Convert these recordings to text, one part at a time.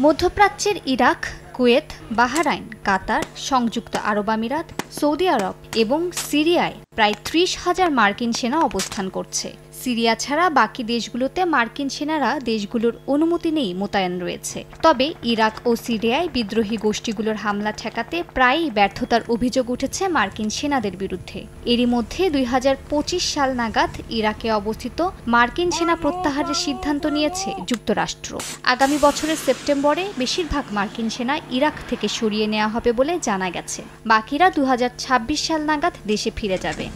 মধ্যপ্রাচ্যের Iraq, Kuwait, Bahrain, কাতার, সংযুক্ত আরব আমিরাত, সৌদি আরব এবং সিরিয়ায় প্রায় ৩০,০০০ মার্কিন সেনা অবস্থান করছে। সিরিয়া ছাড়া বাকি দেশগুলোতে মার্কিন সেনারা দেশগুলোর অনুমতি নেই মোতায়েন রয়েছে। তবে ইরাক ও সিরিয়ায় বিদ্রোহী গোষ্ঠীগুলোর হামলা ঠেকাতে প্রায়ই ব্যর্থতার অভিযোগ উঠেছে মার্কিন সেনাদের বিরুদ্ধে। এরই মধ্যে ২০২৫ সাল নাগাদ ইরাকে অবস্থিত মার্কিন সেনা প্রত্যাহারের সিদ্ধান্ত নিয়েছে যুক্তরাষ্ট্র। আগামী বছরের সেপ্টেম্বরে বেশিরভাগ মার্কিন সেনা ইরাক থেকে সরিয়ে নেওয়া হবে বলে জানা গেছে। বাকিরা ২০২৬ সাল নাগাদ দেশে ফিরে যাবে।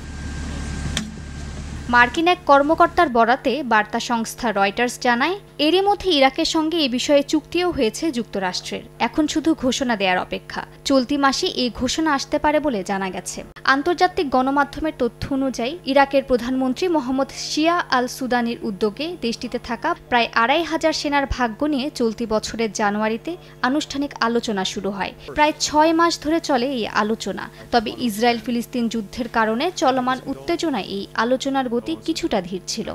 মার্কিন এক কর্মকর্তার বরাতে বার্তা সংস্থা রয়টার্স জানায়, এরই মধ্যে ইরাকের সঙ্গে এ বিষয়ে চুক্তিও হয়েছে যুক্তরাষ্ট্রের। এখন শুধু ঘোষণা দেওয়ার অপেক্ষা। চলতি মাসে এই ঘোষণা আসতে পারে বলে জানা গেছে। আন্তর্জাতিক গণমাধ্যমের তথ্য অনুযায়ী ইরাকের প্রধানমন্ত্রী মোহাম্মদ শিয়া আল সুদানির উদ্যোগে দেশটিতে থাকা প্রায় ২৫০০ সেনার ভাগ্য নিয়ে চলতি বছরের জানুয়ারিতে আনুষ্ঠানিক আলোচনা শুরু হয়। প্রায় ৬ মাস ধরে চলে এই আলোচনা। তবে ইসরায়েল ফিলিস্তিন যুদ্ধের কারণে চলমান উত্তেজনায় এই আলোচনার গতি কিছুটা ধীর ছিল।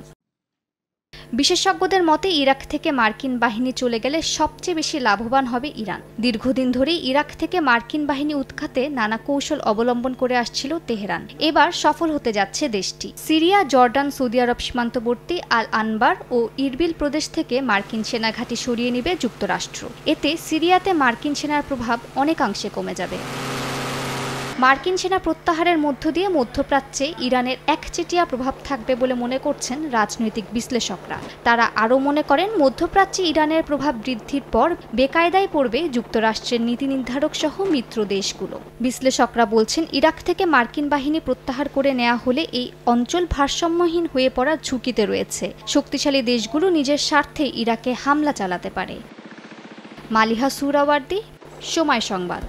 বিশেষজ্ঞদের মতে ইরাক থেকে মার্কিন বাহিনী চলে গেলে সবচেয়ে বেশি লাভবান হবে ইরান। দীর্ঘদিন ধরেই ইরাক থেকে মার্কিন বাহিনী উৎখাতে নানা কৌশল অবলম্বন করে আসছিল তেহরান। এবার সফল হতে যাচ্ছে দেশটি। সিরিয়া, জর্ডান, সৌদি আরব সীমান্তবর্তী আল আনবার ও ইরবিল প্রদেশ থেকে মার্কিন সেনাঘাঁটি সরিয়ে নেবে যুক্তরাষ্ট্র। এতে সিরিয়াতে মার্কিন সেনার প্রভাব অনেকাংশে কমে যাবে। মার্কিন সেনা প্রত্যাহারের মধ্য দিয়ে মধ্যপ্রাচ্যে ইরানের একচেটিয়া প্রভাব থাকবে বলে মনে করছেন রাজনৈতিক বিশ্লেষকরা। তারা আরও মনে করেন, মধ্যপ্রাচ্যে ইরানের প্রভাব বৃদ্ধির পর বেকায়দায় পড়বে যুক্তরাষ্ট্রের নীতি নির্ধারক সহ মিত্র দেশগুলো। বিশ্লেষকরা বলছেন, ইরাক থেকে মার্কিন বাহিনী প্রত্যাহার করে নেওয়া হলে এই অঞ্চল ভারসাম্যহীন হয়ে পড়ার ঝুঁকিতে রয়েছে। শক্তিশালী দেশগুলো নিজের স্বার্থে ইরাকে হামলা চালাতে পারে। মালিহা সুহরাওয়ার্দী, সময় সংবাদ।